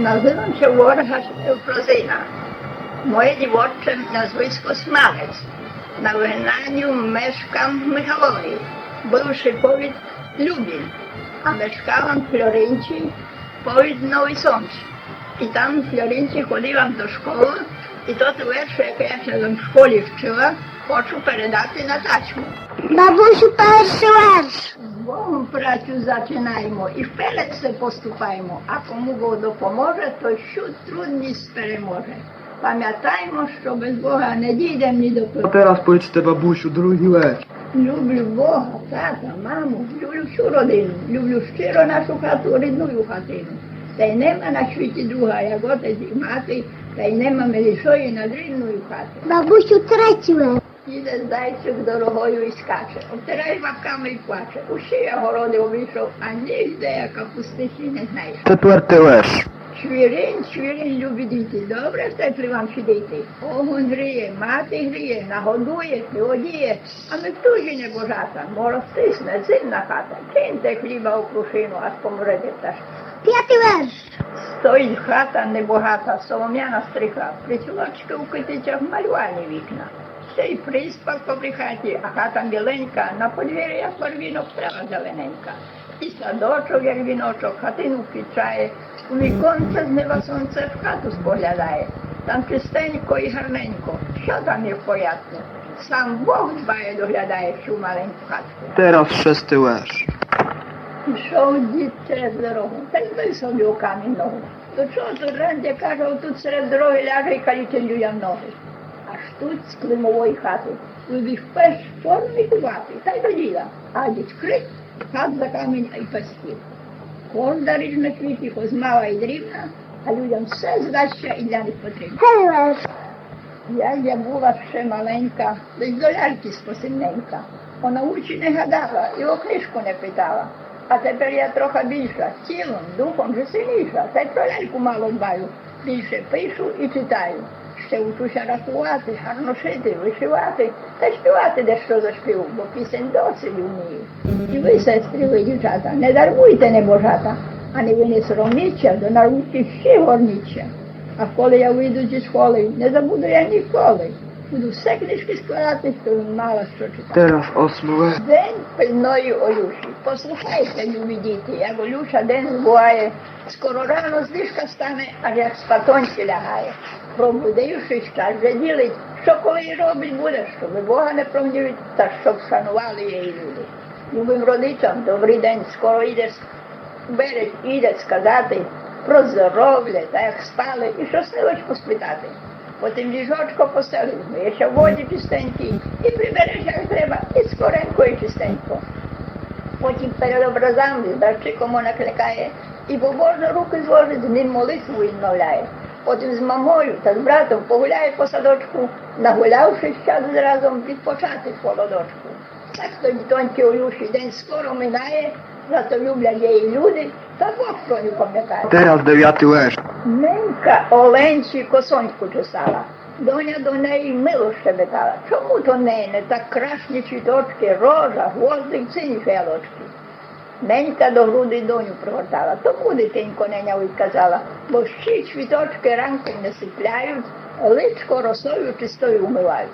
Nazywam się Łukasz Eufrozyna. Moje dziewczę nazwisko Smalec. Na wygnaniu mieszkam w Michałowie, bywszy powiat Lubin, a mieszkałam w Florencji, powiat Nowy Sącz. I tam w Florencji chodziłam do szkoły i to wiersze, jak ja się w szkole wczyła, хочу передати на taśmę. Бабусю, перший верш. З Богом працю зачинаємо і вперед все поступаємо, а кому Бог допоможе, то що трудність переможе. Пам'ятаємо, що без Бога не дійдемо ні до A пива. teraz powiedzcie babusю drugi wers. Люблю Бога, тата, маму, люблю всю родину, люблю щиро нашу хату, рідную хатину. Та й нема на світі друга, як отець і мати, та й нема милішої над рідною хати. Бабусю, третій верш. Їде зайчик дорогою і скаче, обтирає бабками і плаче. Усі я городи обійшов, а ніде я капустиці не знайшов. Четвертий wers. Чвіринь, чвіринь, любі діти, добре в теплі вам сидіти. Огонь гріє, мати гріє, нагодує, одіє, а ми в тужі небожата, моростисне, зимна хата. Киньте хліба у крушину, аж помрете пташки. П'ятий верш. Стоїть хата небогата, солом'яна стриха, прицілочки у китицях малювальні вікна. Ще й приспалко при хаті, а хата біленька, на подвір'ї, як барвінок, трава зелененька. І садочок, як віночок, хатину вквічає, у віконце з неба сонце в хату споглядає. Там чистенько і гарненько, що там є в порядку? Сам Бог дбає, доглядає всю маленьку хатку. Teraz szósty wers. Пішов дід через дорогу, та й бив собі у камінь ногу. То чого тут ренде, каже, тут серед дороги ляже і калічить людям ноги. Аж тут з климової хати вибіг пес чорний кубатий, та й до діда. А дід крик, хат за камінь і пастів. Кожна річ на світі, хоч мала і дрібна, а людям все здасться і для них потрібно. П'ятий верш. Я була ще маленька, десь до ляльки спосильненька. Вона учі не гадала і о книжку не питала. А тепер я трохи більша, тілом, духом вже сильніша. Та й про ляльку мало дбаю. Більше пишу і читаю. Ще учуся рахувати, гарно шити, вишивати та співати дещо заспів, бо пісень досить вмію. І ви, сестри, ви, дівчата, не даруйте небожата, а не ви не соромніться, до науки ще горніться. А коли я вийду зі школи, не забуду я ніколи. Буду все книжки складати, що мало що читати. Teraz ósmy wers. День пильної Олюші. Послухайте, любі діти, як Олюша день буває. Скоро рано зліжка стане, аж як спатонці лягає. Пробудившись, час вже ділить, що коли й робить буде, щоби Бога не прогнівить, та щоб шанували її люди. Любим родичам, добрий день, скоро йдеш, берег іде сказати про здоров'я, та як спали, і що снилось поспитати. Потім ліжочко постелив, ще в воді чистенькій, і прибереш, як треба, і скоренько, і чистенько. Потім перед образами дарчиком накликає, і побожно руки зложить, з ним молитву відмовляє. Потім з мамою та з братом погуляє по садочку, нагулявшись час разом відпочати в холодочку. Так тоді тоньки Олюші день скоро минає, зато люблять її люди, та Бог про нього пам'ятає. Teraz dziewiąty wers. Ненька Оленці косоньку чесала, доня до неї мило щебетала. Чому то не так красні цвіточки, рожа, гвоздик, сині фіалочки? Ненька до груди доню пригортала, тому дитинко неня відказала, бо ще цвіточки ранком не сипляють, личко росою чистою умивають.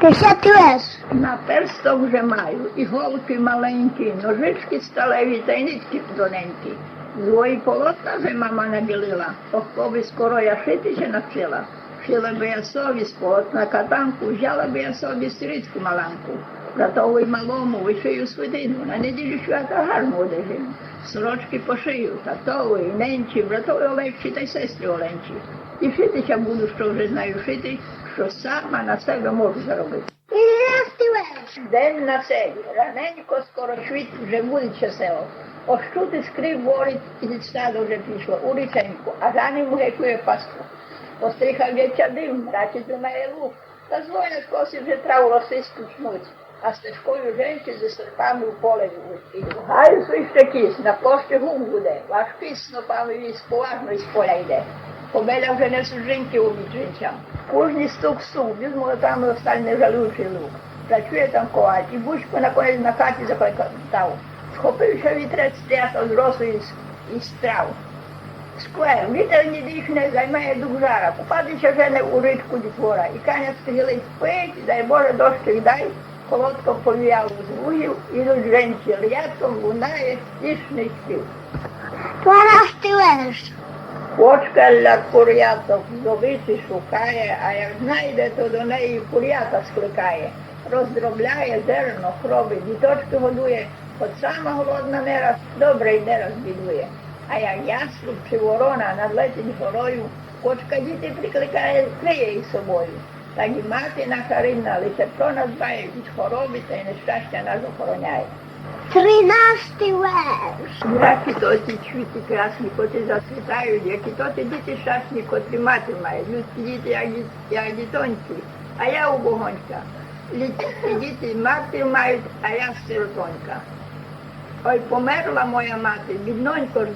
Десятий верш. На персток вже маю, іголки маленькі, ножички сталеві та й нитки тоненькі. Свої полотна вже мама набілила, коби скоро я шитися навчила. Шила би я собі з полотна катанку, взяла би я собі стрічку маланку. Братову й малому вишию свитину, на неділю свята гарну одежину. Сорочки пошию, татову і ненчі, братові Олегчі та й сестри Оленчі. І шитися буду, що вже знаю шити, що сама на себе можу заробити. Одинадцятий верш. День на селі, раненько скоро світ вже буде село. Ось чути скрип ворить, і від стаду вже пішло у річеньку, а за ним гекує пасту. Постріхав в'яча дим, рачить тримає лук, та дзвонять коси вже траву росисту чмуть, а стежкою женщин зі серпами в поле йдуть. Гаю свище кіс, на площі гум буде, важкий снопами віз поважно із поля йде. Побеля вже не сужинки убить жінцям. Кожний стук-стук, від молотами осталь не жалуючий лук. Працює там коваль, і бучку наконець на хаті закликав. Схопився вітрець стрято з росу із трав. Сквер, вітер не дихне, займає дух жара, попадеться жене у річку дітвора, і каня стрілить пить, дай Боже дощик дай, колодко повіяло з лугів, ідуть женці рядком, лунає стішний спів. 12 верш. Очка для кур'яток здобиці шукає, а як знайде, то до неї кур'ята скликає. Роздробляє зерно, хроби, діточки годує, от сама голодна мера добре йде розбідує. А як яструб чи ворона надлетить горою, кочка діти прикликає, криє їх собою. Так і мати наша рідна, лише про нас дбає, від хвороби та й нещастя нас охороняє. 13 верш. Які то ті чвіті красні, котрі засвітають, які то ті діти щасні, котрі мати мають. Людські діти, як дітоньки, а я убогонька. Людські діти мати мають, а я сиротонька. Ой, померла моя мати, біднонько ж,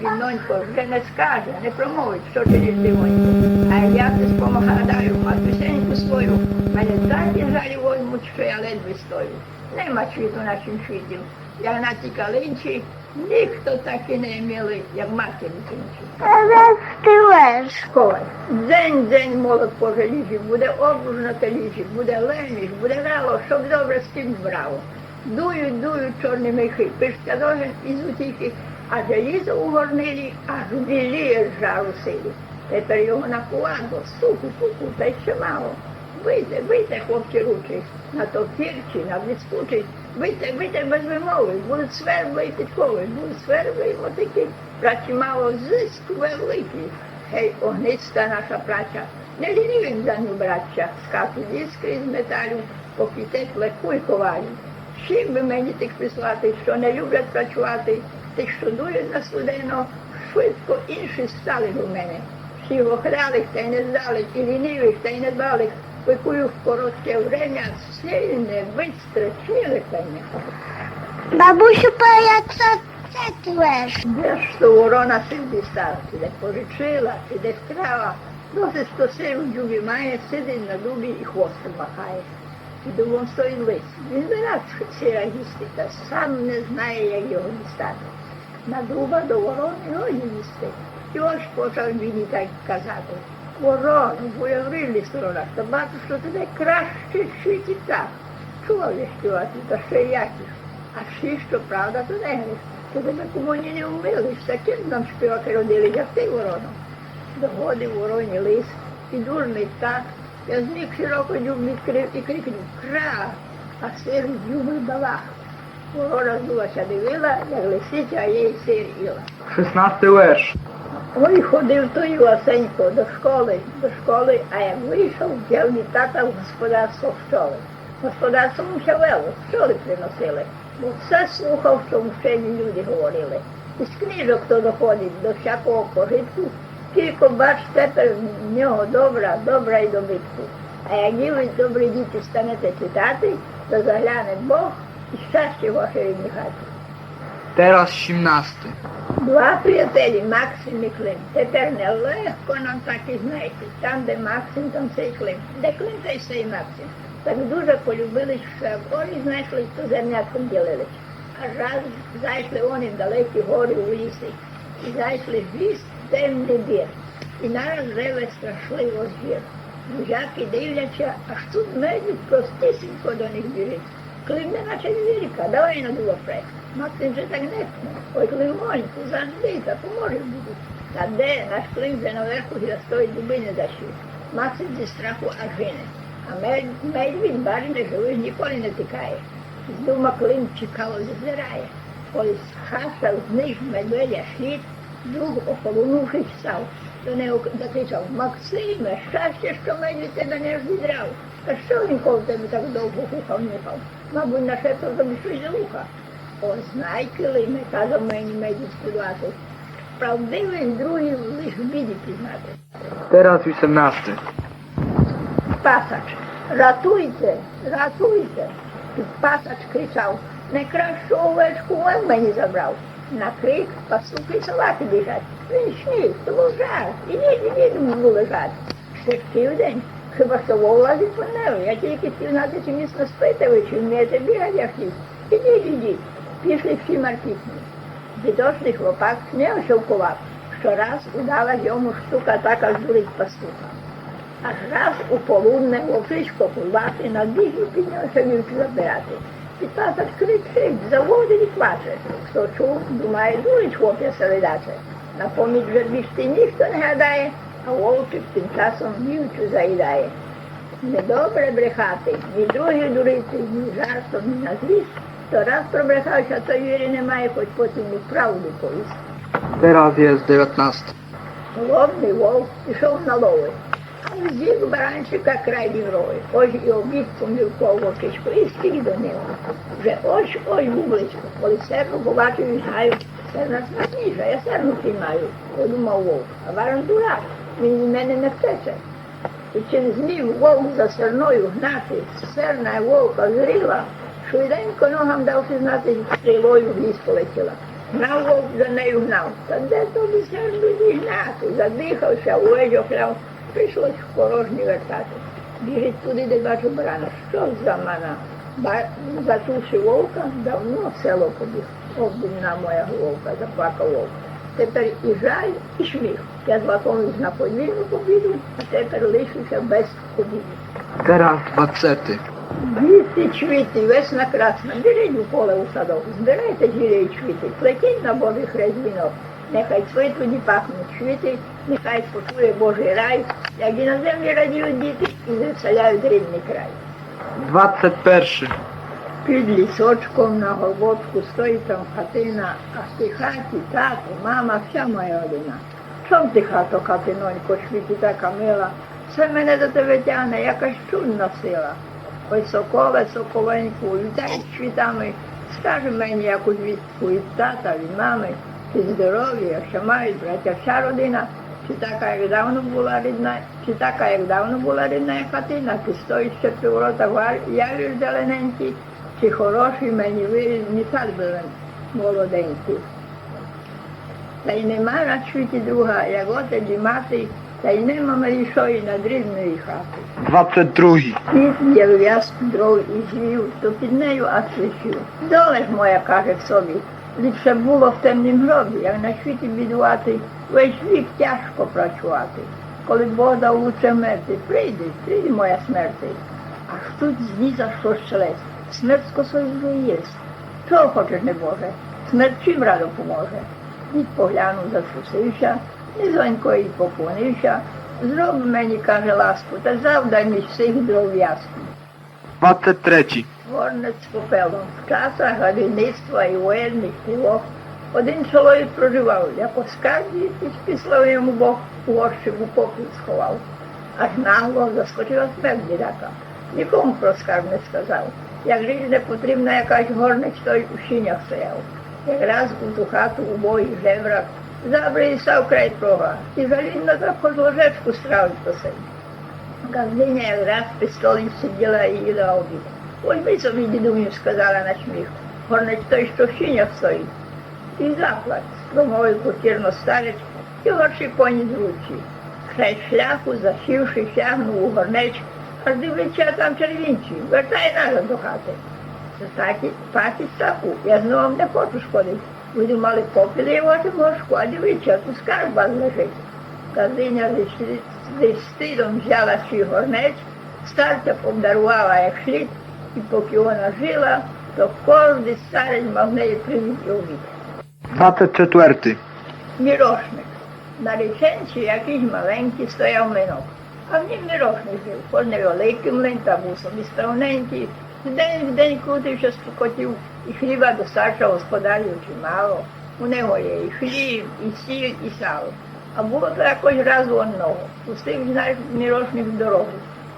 вже не скаже, не промовить, що чиниш дивонько. А я ти спомагаю, матусеньку свою, мене так і жаль возьмуть, що я ледве стою. Нема світу на чим світі, як на ті калинчі, ніхто так і не милий, як мати дитинчі. 13 верш. Ховай. День молод по желізі, буде обруж на таліжі, буде леміш, буде рало, щоб добре з ким збрало. Дують чорні михи, пишця догін із утіхи, а желізо у горнилі аж біліє з жару силі. Тепер його накувало, суку, та й ще мало. Бийте, хлопці ручі, на топірчі, на блискучі, бийте без вимови, будуть свербли і підкови, будуть свербли і мотики, праці мало зиск великий. Гей, огниста наша праця, не лінивим за ню, браття, скатуть іскри з металю, поки тепле куйковалі. Чим би мені тих прислати, що не люблять працювати, тих, що дують на студено, швидко інші стали до мене. Всіх охрялих та й не здалих, і лінивих та й не дбалих, пекую в коротке время, сильне, бистре, сміликання. Бабусю, як 40 верш. Де ж то ворона сильді старці, де пожичила, чи де вкрала, досить сто сил в дюбі має, сидить на дубі і хвостом махає. І дубом стоїть лис. Він вираз сіра їсти, та сам не знає, як його дістати. На дуба до ворони годі їсти. І ось почав він так казати. Ворону, боягрилі сторонах, та бачу, що тебе краще світі так. Чули співати, та ще якісь. А всі, що правда, то не гриш. То тебе комуні не вмилиш, таким нам співаки родили, як ти, ворона. Доходив вороні лис, і дурний так. Я зник широко дюб відкрив і крикнув «Кра!», а сир дюбив балах. Ворона здулася дивила, як лисиця, а їй сир їла. 16 верш. Ой, ходив той Васенько до школи, а як вийшов, взяв від тата в господарство пчоли. Господарство муся вело, пчоли приносили, бо все слухав, що вчені люди говорили. Із книжок то доходить до всякого пожитку, тільки бач тепер в нього добра й добитку. А як ви, добрі діти, станете читати, то загляне Бог і щастя ваше рідні хаті. Teraz 17. Два приятелі, Максим і Клим. Тепер нелегко нам так і знайти. Там, де Максим, там цей Клим. Де Клим, та й цей Максим. Так дуже полюбились, що як горі знайшли, то зернятком ділились. Аж раз зайшли вони в далекі гори у ліси. І зайшли в ліс темний бір. І нараз реве страшливо звір. Друзяки дивляться, аж тут медвідь простісінько до них біжить. Клим не наче звірка, давай на дулопрек. Максим же так нехне. Ой, Климоньку, завжди, та поможе буде. Та де, наш Клим вже наверху стоїть дуби не дощить. Максим зі страху аж гине. А медвідь, бачите, живий ніколи не тікає. З дума Клим цікаво зазирає. Коли схасав з них медведя слід, друг охолонувшись став. До нього закричав: «Максиме, щастя, що медвідь тебе не розідрав. Та що він коло тебе так довго хухав нюхав? Мабуть, нашептав тобі щось за вуха». «О, знай, Климе, — казав мені медвідь сподівати, — правдивий другий лиш в біді пізнати». Teraz 18. Пасач: «Ратуйте, ратуйте!» І пасач кричав: «Не кращу овечку он мені забрав». На крик пасуки собаки біжать. Він сміх, то був жарт. Ідіть, був лежать. Ще південь, хіба що вовла відпонели. Я тільки хотів знати, чи міцно спите ви, чи вмієте бігати, як їх. Ідіть. Пішли всі маркітні. Бідошний хлопак не ошовкував, Щораз удалась йому штука така здурить пастуха. Аж раз у полудне вовчисько кулати на бігі піднявся вівцю забирати. І тата кричить, заводить і плаче. Хто чув, думає, дурить хлоп'я селедаче. На поміч вже бігти ніхто не гадає, а вовчик тим часом вівцю заїдає. Недобре брехати, ні других дурити, ні жартом, ні на злість. То раз пробрехався, то віри немає, хоч потім і правду повість. Teraz jest 19. Голодний вовк пішов на лови. А з'їв баранчика край вівровий. Ось і обіг помілков вовчичку, і стік до нього. Вже ось бубличку. Коли серну побачив і гаю, серна смачніша, я серну приймаю, подумав вовк. А баран дурак, він від мене не втече. І чи не змів вовк за серною гнати, серна вовка зріла, швиденько ногам давши знати, стрілою в ліс полетіла. Гнав вовк за нею гнав. Та де тобі серну зігнати? Задихався, увесь охляв. Прийшлось в порожній вертати. Біжить туди, де бачу барана. Що за мана? Зачувши вовка, давно в село побіг. Ох, бідна моя головка, заплакав вовк. Тепер і жаль, і сміх. Я злакомився на подвійну побіду, а тепер лишуся без побіди. Teraz 20. Діти, чвіти, весна красна, біжіть у поле у садок, збирайте зілля і чвіти, плетіть на Божий хрест вінок. Нехай світоді пахнуть чвіти, нехай почує Божий рай, як і на землі радіють діти і заселяють рідний край. 21. Під лісочком на горбочку стоїть там хатина, а в тій хаті тато, мама, вся моя родина. Чом ти, хато, хатинонько, світі така мила, все мене до тебе тягне, якась чудна сила. Ой, соколе, соковеньку, вітай світами, скажи мені якусь відку від тата, від мами, чи здоров'я, що мають браття вся родина, чи така, як давно була рідна, чи така, як давно була рідна хатина, чи стоїть ще при воротах явір зелененький, чи хороший мені виріз, ні сад молоденький. Та й нема на світі друга, як отець мати, та й нема малішої над рідної хати. 22. Під єлв'язку дров і звів, то під нею аж лишив. Доле ж моя, каже в собі, ліпше було в темнім гробі, як на світі бідувати, весь вік тяжко працювати. Коли Бог дав лучше мерти, прийди моя смерти. Аж тут знизу щось шелест, смерть з косою вже єсть. Чого хочеш, не Боже, смерть чим радо поможе. Дід поглянув, затрусився, низонько і поклонився. Зроб мені, каже, ласку, та завдай між всіх дров'язку. 23. Горнець з попелом. В часах гадівництва і воєнних тривог один чоловік проживав, як оскарді, і спіслав йому Бог у горщику попіл сховав. Аж нагло заскочила смерть дідака. Нікому про скарб не сказав. Як жить не потрібна якась горнець, той у щінях стояв. Якраз у ту хату убогий жебрак забрий став край прога, і жалінно так хоч ложечку стравить посить. Газдиня якраз під столі сиділа і їла обід. Ось би собі, дідуню, сказала на сміх, горнець той, що в щінях стоїть. І заплач, промовив покірно старець, і горший поніс в руці. Край шляху, засівши, сягнув у горнець, аж дивиться, там червінці, вертай назад до хати. Патіть таку, я знову не хочу шкодити. Ви думали, попіли його тим горшку, а дивіться, тут скарб вас лежить. Газдиня зі стидом взяла свій горнець, старця обдарувала як слід, і поки вона жила, то кожний старець мав в неї привіт і обід. 24. Мірошник. На річенці якийсь маленький стояв млинок, а в нім мірошник жив, хоч невеликий млин, та був собі справненький. День в день крутився, стукотів, і хліба до старшого господарів чимало. У нього є і хліб, і сіль, і сало. А було то якось разу одного. Пустив, знаєш, мірошник в дорогу.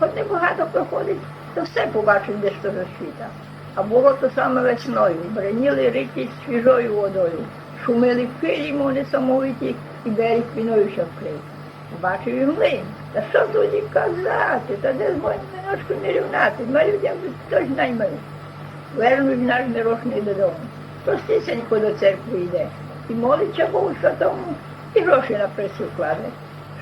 Хоч небагато проходить, то все побачить, де що за світа. А було то саме весною. Бреніли риті свіжою водою. Шумили хвилі, мов несамовиті, і берег піною ще вкрив. Бачив і млин. Та що тоді казати? Та де з моїм міночком не рівнати? Малюють, якби хтось наймив. Вернув наш мірошний додому. Простісенько до церкви йде. І молиться Богу Святому, і гроші на пресу кладе.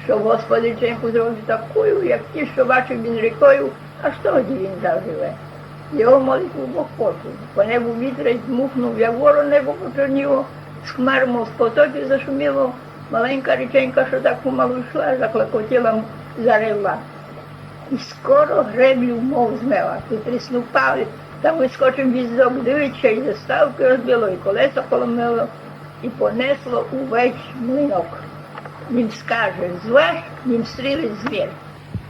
Щоб Господиченьку зробити такою, як ті, що бачив він рікою, аж тоді він заживе. Його молитву Бог почув. По небу вітрець дмухнув, як ворон небо почорніло, з хмар, мов з потоків зашуміло, Маленька річенька, що так помалу йшла, заклокотіла, заревла. І скоро греблю мов змела. Притріснув Павлік, там вискочив візок, дивиться, і заставки розбило, і колесо поломило, і понесло увесь млинок. Він скаже зваж, він стрілить звір.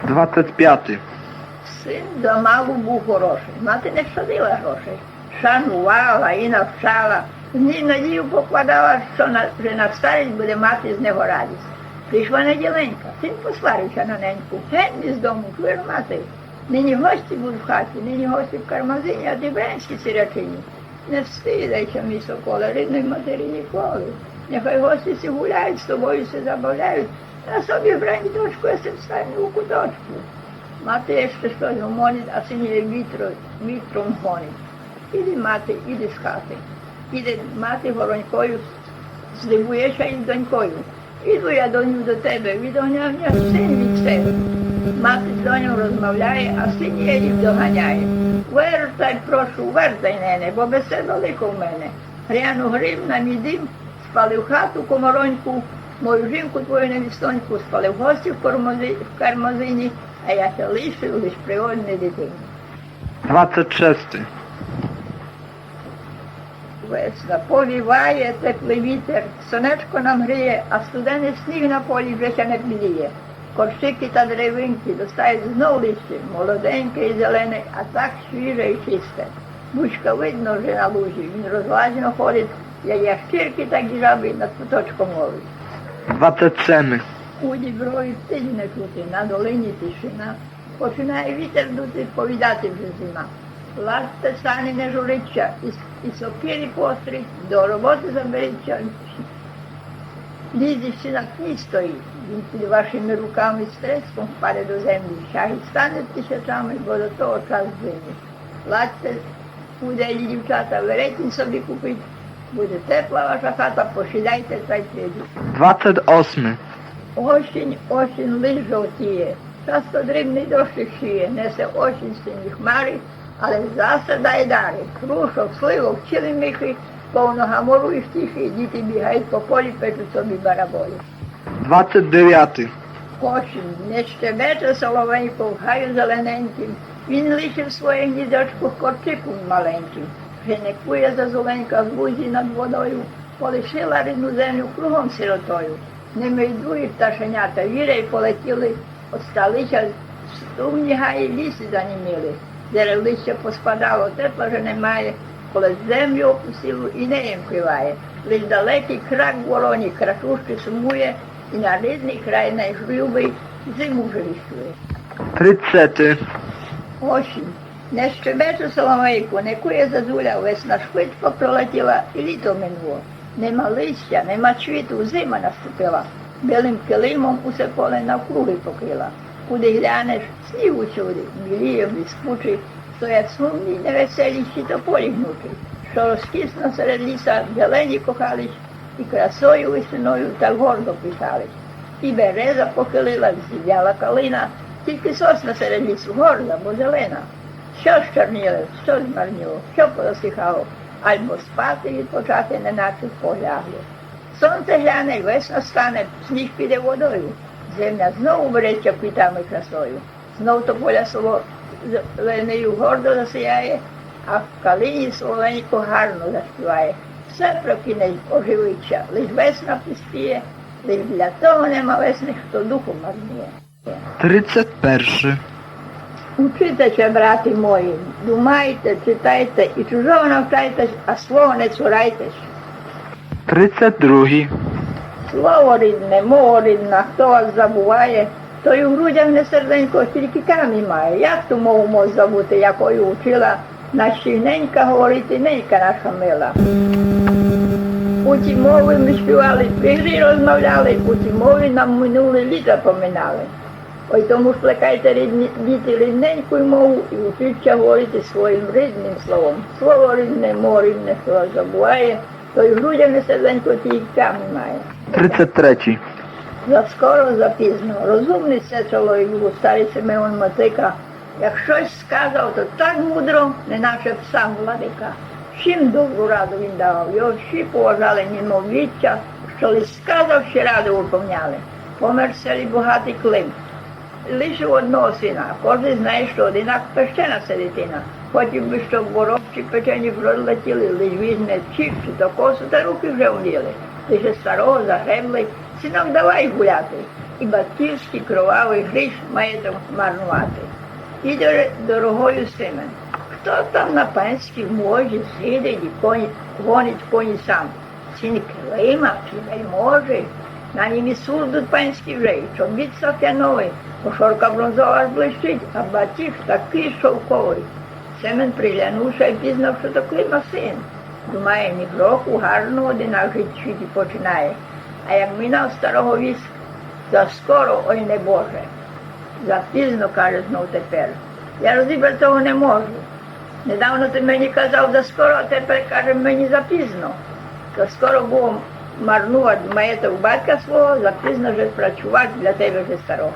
25. Син замалу був хороший. Мати не щадила грошей. Шанувала і навчала. В ній надію покладала, що вже на старість буде мати з нього радість. Прийшла неділенька, син посварився на неньку. Геть з дому, чуєш, мати? Нині гості будуть в хаті, нині гості в кармазині, а ти бренські сирячині. Не встидайся, мій соколе, рідної матері ніколи. Нехай гості сі гуляють, з тобою се забавляють, а собі брень дочку, я се встань у куточку. Мати ще щось гомонить, а син її вітром гонить. Іди, мати, іди з хати. Іде мати горонькою, здивуєшся із донькою. Іду я, доню, до тебе, відоняв я син від себе. Мати з доню розмовляє, а син її доганяє. Вертай, прошу, вертай, нене, бо без це далеко в мене. Гряну грим на мій дим, спалив хату комароньку, мою жінку твою невістоньку, спалив гості в кармазині, а я се лишив лиш при одній дитині. 26. Весна повіває, теплий вітер, сонечко нам гріє, а студений сніг на полі вже ще не біліє. Корщики та деревинки достають знов листя, молоденьке і зелене, а так свіже і чисте. Бучка видно вже на лужі, він розважно ходить, як ящірки, так і жаби над куточком ловить. 27. У діброві птиці не чути, на долині тишина. Починає вітер дути, повідати вже зима. Ласте сані не журиться, і сокирі пострить, до роботи заберіться. Лізі на кні стоїть, він під вашими руками з треском впаде до землі, шаги стане тисячами, бо до того час зимний. Ласте, буде і дівчата, веретень собі купить, буде тепла ваша хата, пошидайте та й прийдуть. 28. Осінь лиш жовтіє, часто дрібний дощик шиє, несе осінь сині хмари, але засадає дари, крушок, сливок, цілі михи, повно гамору і втіхи, діти бігають по полі, печуть собі бараболі. 29. Осінь не щебече соловейко в гаю зелененьким, він лишив своє гніздочку в корчику маленьким. Геникує зазуленька в лузі над водою, полишила рідну землю кругом сиротою. Ними йдуть пташенята, віри й полетіли, осталися струмні гаї, ліси заніміли. Дерев листя поспадало, тепла вже немає, коли землю опустило і неєм криває. Лиш далекий крак в вороні, красушки сумує, і на рідний край найжлюбий зиму вже віщує. 30. Осінь. Не щебече соломейку, не кує зазуля, весна швидко пролетіла і літо минуло. Нема листя, нема цвіту, зима наступила. Білим килимом усе поле навкруги покрила. Куди глянеш, сніг усюди, біліє, блискучий, стоять сумні, невеселі щитополі гнучі, що розкісно серед ліса зелені кохались, і красою весною так гордо писались. І береза похилила, зів'яла калина, тільки сосна серед лісу горда, бо зелена. Що щорніло, що змарніло, що порозсихало, альбо спати відпочати, неначе поглягло. Сонце гляне, й весна стане, сніг піде водою. Земля знову береться квітами красою. Знов тополя соловейною гордо засияє, а в калині соловейко гарно заспіває. Все прокинець оживиться, лиш весна приспіє, лиш для того нема весни, хто духу марніє. 31. Учитеся, брати мої, думайте, читайте і чужого навчайтесь, а свого не цурайтесь. 32. Слово рідне, мова рідна, хто вас забуває, той у грудях не серденько, тільки камінь має. Як ту мову мож забути, якою учила наша ненька говорити, ненька наша мила. У ті мови ми співали, вірі розмовляли, у ті мови нам минулі літа поминали. Ой, тому плекайте діти рідненьку мову і вчіться говорити своїм рідним словом. Слово рідне, мова рідне, хто вас забуває, той в грудях не серденько, тільки камінь має. 33. Заскоро, запізно. Розумний це чоловік був, старий Симеон Мотика. Як щось сказав, то так мудро, неначе сам владика. Всім добру раду він давав. Його всі поважали, немов віття, що лист сказав, ще раду виповняли. Помер в селі багатий Клим. Лишив одного сина, кожен знає, що одинак пещена це дитина. Хотів би, щоб ворог чи печені пролетіли, лиш візьме чіп, чи то косу, та руки вже вміли. Лише старого загребли, синам давай гуляти. І батьківський кровавий гріх має там марнувати. Іде дорогою Семен. Хто там на панській можі сидить і гонить коні сам? Син Клима чи вельможі? На нім і сурдуть панські вже, і чобіт сафяновий, кошорка бронзова аж блищить, а батіг такий шовковий. Семен приглянувся і пізнав, що то Клима син. Думає, ні року гарно одинак жити починає. А як минав старого віск, заскоро, ой не Боже. Запізно, каже знов тепер. Я розібрати того не можу. Недавно ти мені казав заскоро, а тепер, каже, мені запізно. Заскоро було марнувати маєток батька свого, запізно вже працювати для тебе вже старого.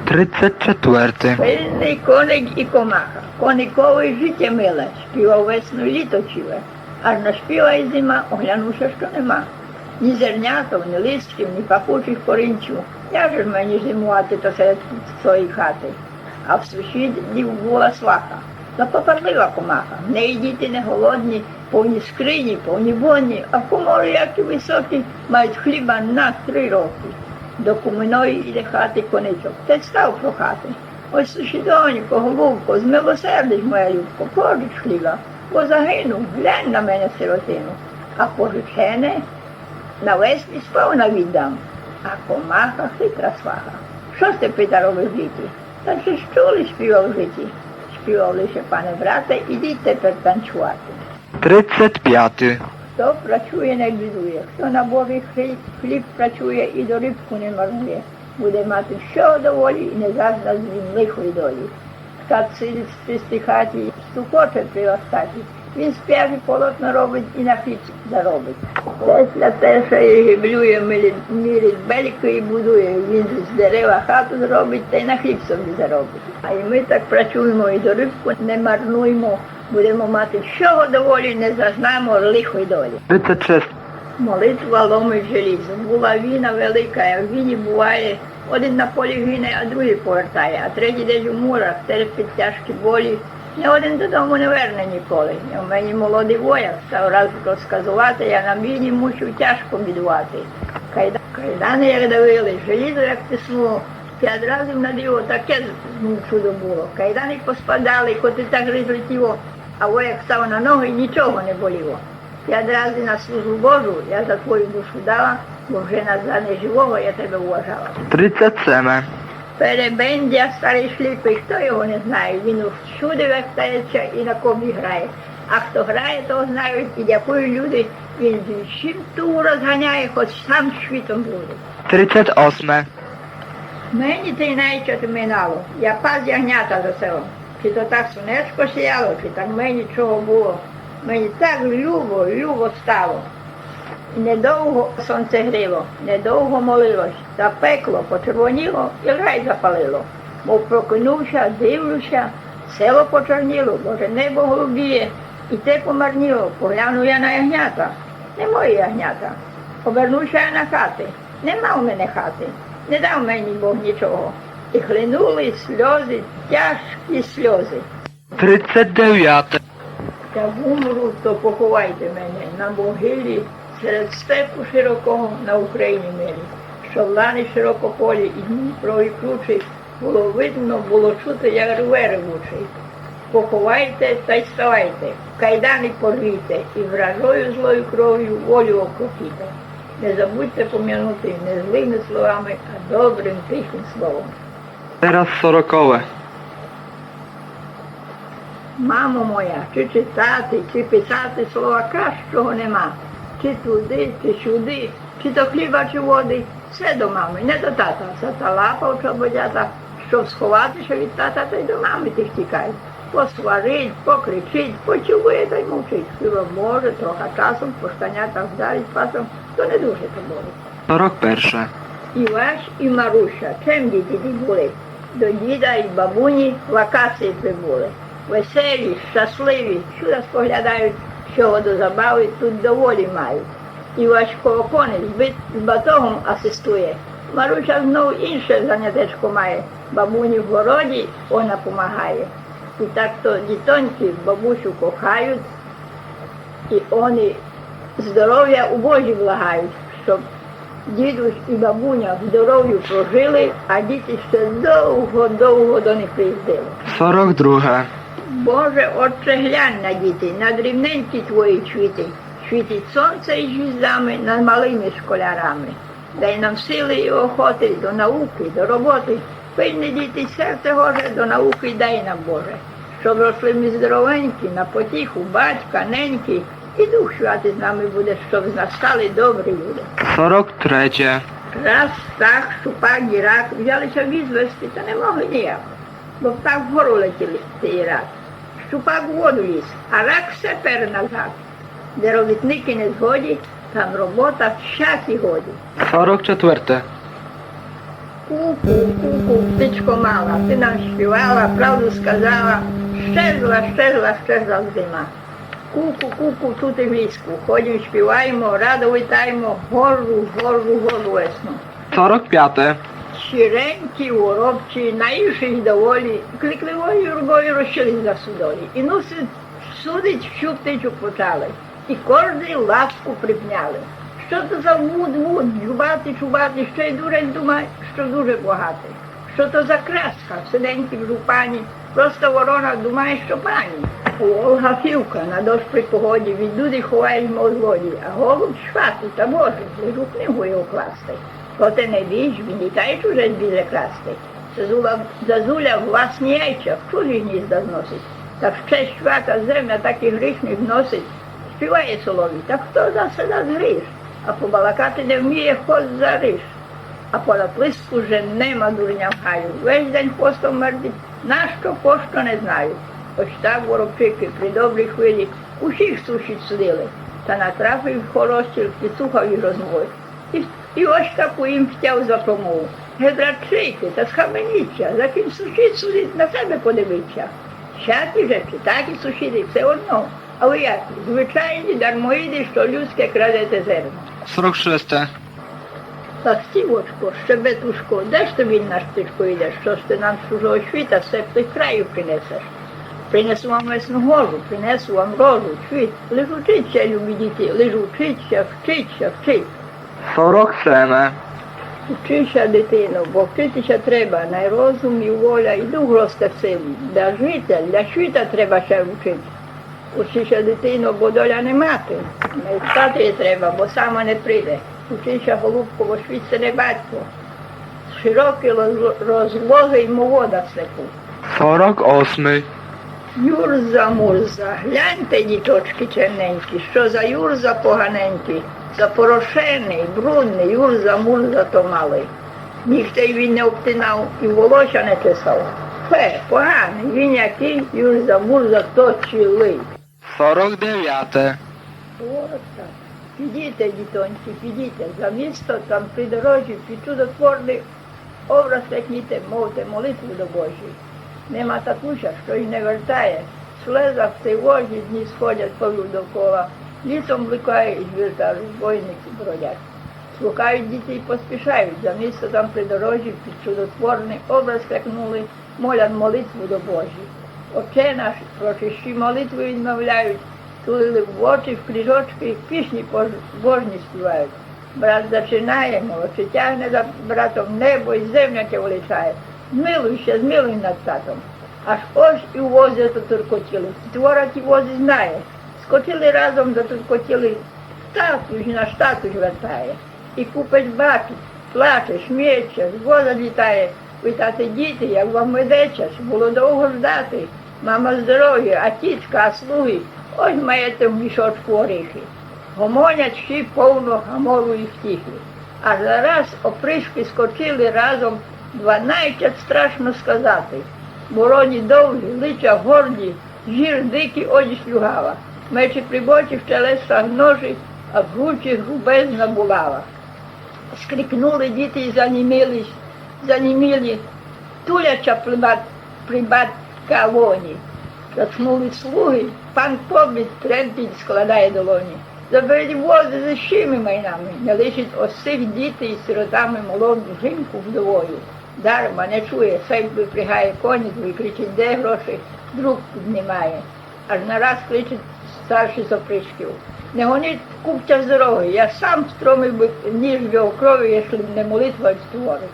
34. Пильний коник і комаха. Кониковий життя миле, співав весну літо чіле. Аж наспіває зима, оглянувся, що нема. Ні зерняток, ні листків, ні пахучих корінців. Як же ж мені зимувати то серед своєї хати? А в сусідів була сваха. Та попарлива комаха. В неї діти не голодні, повні скрині, повні бонні, а комори, як і високі, мають хліба на 3 роки. До куминої іде хати коничок, те став прохати. Ось сусідонько, голубко, змилосердиш, моя любко, пожич хліба, бо загинув, глянь на мене сиротину. А пожичене навесні сповна віддам, а комаха хитра сваха. Що ж ти, пита, робиш в житті? Та чи ж чули співав в житті? Співав лише, пане брате, ідіть тепер танцювати. 35. Хто працює, не бідує, хто на Божий хліб працює і до рибку не марнує, буде мати що доволі і не зазна з ним лихої долі. Кат сидить в чистій хаті, стукоче при остаті, він сп'яжі полотно робить і на хліб заробить. Тесля теша і гиблює, мірить бельки і будує, він з дерева хату зробить та й на хліб собі заробить. А і ми так працюємо і до рибку не марнуємо, будемо мати що доволі, не зазнаємо лихої долі. 36. Молитва ломить желізо. Була війна велика, а в війні буває, один на полі гине, а другий повертає, а третій десь у мурах, терпить тяжкі болі. Ні один додому не верне ніколи. У мені молодий вояк став раз розказувати, я на війні мусив тяжко бідувати. Кайдани як давили, желізо як тиснуло, 5 разів на диво таке чудо було. Кайдани поспадали, коти так розлетіло, а вояк став на ноги, нічого не боліло. 5 разів на службу Божу я за твою душу дала, бо вже за неживого я тебе вважала. 37. Перебендя старий шліпий, хто його не знає, він всюди вертається і на комі грає. А хто грає, того знають і дякують люди, він чим ту розганяє, хоч сам світом буде. 38. Мені те й найчо минало, я пас ягнята за селом. Чи то так сонечко сіяло, чи так мені чого було. Мені так любо стало. Недовго сонце гріло, недовго молилось, та пекло почервоніло і рай запалило. Мов прокинувся, дивлюся, село почорніло, боже небо голубіє, і те помарніло, погляну я на ягнята, не мої ягнята. Повернувся я на хати, нема в мене хати, не дав мені Бог нічого. І хлинули сльози, тяжкі сльози. 39. Як умру, то поховайте мене на могилі, серед степу широкого на Україні милі, що в лани широкополі і Дніпро і кручий, було видно, було чути, як рве ревучий. Поховайте та й вставайте, кайдани порвіте і вражою злою кров'ю волю окропіте. Не забудьте пом'янути не злими словами, а добрим тихим словом. Teraz 40. Мамо моя, чи читати, чи писати слова кращого нема. Чи туди, чи сюди, чи до хліба, чи води, все до мами, не до тата. Заталапав чоботята, щоб сховатися від тата, то й до мами ти втікай. Посварить, покричить, почує та й мовчить. Хіба може, трохи часом по штанятах вдарить пасом, то не дуже то болить. 41. Іваш і Маруся, чим діти були? До діда і бабуні вакації прибули. Веселі, щасливі, сюди споглядають, чого до забави тут доволі мають. і Васько конець з батогом асистує. Маруся знов інше занятечко має. Бабуні в городі вона помагає. І так то дітоньки бабусю кохають, і вони здоров'я у Божі благають, щоб дідусь і бабуня в здоров'ю прожили, а діти ще довго-довго до них приїздили. 42. Боже, Отче, глянь на діти, на дрібненькі твої чвіти. Світить сонце із звіздами над малими школярами. Дай нам сили і охоти до науки, до роботи. Пильні діти, серце Боже, до науки дай нам, Боже. Щоб росли ми здоровенькі, на потіху, батька, неньки. І Дух Святий з нами буде, щоб з нас стали добрі люди. 43. Раз, так, шупак і рак взялися відвести, та не могли ніяк, бо так вгору летіли цей рак. Шупак в воду ліз, а рак все назад. Де робітники не згоді, там робота всякі годі. 44. Ку-ку, ку-ку, птичко мала, ти нам співала, правду сказала, щезла зима. Ку-ку, ку-ку, тут і в ліску, ходім, співаємо, радо витаємо, гору весну. 45. Щиренькі, воробчі, наївшись доволі, кликливою юрбою розчились за судолі. І ну судить, що птичу почали, і кожний ласку припняли. Що то за вуд, чубати, що й дурень думає, що дуже багатий. Що то за краска, сиденькі в жупані, просто ворона думає, що пані. Олга фівка на дощ при погоді, від люди ховаєш мов злодій, а голуб швати та Боже, лежу книгу його класти. Коти не більш, він літає чуже біля красти. Зазуля власні яйця, в чужі гнізда зносить. Та в честь свята земля так і грішних носить. Співає соловій, та хто за себе згріш? А побалакати не вміє, хоч зариш. А понад листку вже нема дурня в хаю. Весь день хвостом мердить, нащо пощо не знаю. Ось так воробчики при добрій хвилі усіх сушить судили. Та натрапив хоростів, підслухав їх розмови. І ось таку їм втяв за промову. Гедрачики, та схаменіться, за ким сушить судить, на себе подивиться. Всякі же, чи так і сушити, все одно. А ви як? Звичайні дармоїди, що людське крадете зерно. 46. Ластівочко, щебетушко, де ж тобі на штичку йдеш? Що ж ти нам з чужого світа септих краю принесеш? Принесу вам весну гожу, принесу вам рожу, цвіт. Лиш учиться, любі діти, лиш учиться, вчить. 47. Вчися, дитино, бо вчитися треба, на розум і воля, і дух росте в силі. Для життя, для світа треба ще вчити. Учися, дитино, бо доля не мати. Не встати її треба, бо сама не прийде. Учися, голубко, бо світ це не батько. Широкі розлоги й вода слепу. 48. Юрза-мурза, гляньте, діточки черненькі, що за юрза поганенький, запорошений, брудний, юрза-мурза то малий. Нігтей він не обтинав і волосся не чесав. Поганий, він який юрза-мурза то цілий. 49. Ось так. Підійте, дітоньки, підійте, за місто там при дорожі, під чудотворний образ техніте, мовте молитву до Божій. Нема такуша, що й не вертає, слеза в цей вожі дні сходять повів довкола, лісом бликає і звірта розбойники бродять. Слухають діти і поспішають, за місто там при дорожі, під чудотворний образ клекнули, молять молитву до Божій. Отче наш, прочищі молитви відмовляють, тулили в очі, в крижочки, пісні божні співають. Брат зачинає, молодший тягне за братом небо і земля те величає. Змилуй над татом. Аж ось і у возі затуркотіли. Твора ті возі знає. Скочили разом, затуркотіли. Тату ж наш тату ж вертає. І купець бачить, плаче, сміється, з воза літає. Питати, діти, як вам ведеться, було довго ждати. Мама здоров'я, а тітка, а слуги, ось маєте в мішочку оріхи. Гомонять всі повно гамору і втіхи. А зараз опришки скочили разом, 12 страшно сказати. Бороні довгі, лича горді, жір дикий одіж люгава. Мечі прибочі в челесах ножі, а в грудях грубезна булава. Скрикнули діти і занімілі, туляча прибатка лоні. Заснули слуги, пан побіт тремтить, складає долоні. Забили воду з щими майнами, не лишить осих діти і сиротами молоду жінку вдовою. Дарма не чує, сей випрягає коні, і кричить, де гроші, друг піднімає. Аж нараз кличуть старші з опришків. Не гоніть купця з дороги, я сам стромив би ніж в його крові, якщо б не молитва й створив.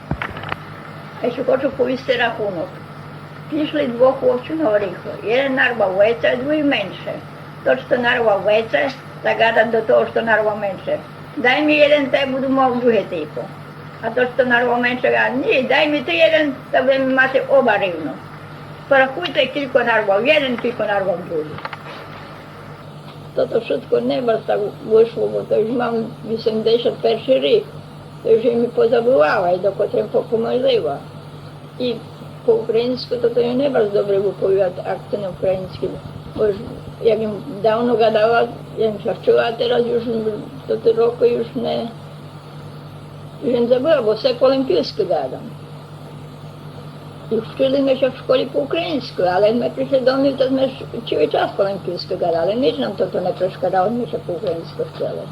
Я ще хочу повісти рахунок. Пішли двох хлопців на оріху. Один нарвав веця, другий менше. Тот, що нарвав веця, так гада до того, що нарвав менше. Дай мені один, та я буду мав друге типу. А тот, що нарвав менше, каже, ні, дай мені ти один, та будемо мати оба рівно. Порахуйте, кілько нарвав один, кілько нарвав другий. То швидко не так вийшло, бо то ж мав 81 рік. То вже мені позабувала, і до котрим попомилила. І по-українську то я не bardzo добре виповідати акти на українському. Бо ж я їм давно гадала, я їм вчила, а зараз już do tego roku już nie забула, бо все по-олімпійськи гадам. І вчили ми ще в школі по-українську, але ми прийшли до них, то ми цілий час по-олімпійськи гадали. Ніч нам то не перешкодало, ми ще по-українську вчили.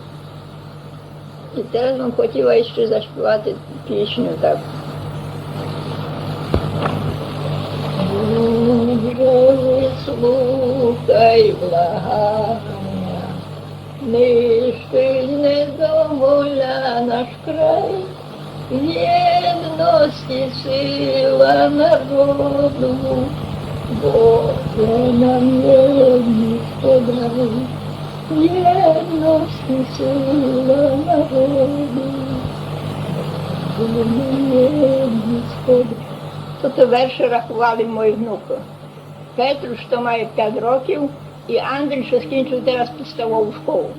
І зараз вам хотіла ще заспівати пісню так. Боже, слухай благання, нищи недоволя наш край, єдності сила народу, Боже нам єдність подай, єдності сила народу, Боже нам єдність подай. Тут верші рахували мої внуки. Петру, що має 5 років, і Андрій, що скінчив зараз підставову школу.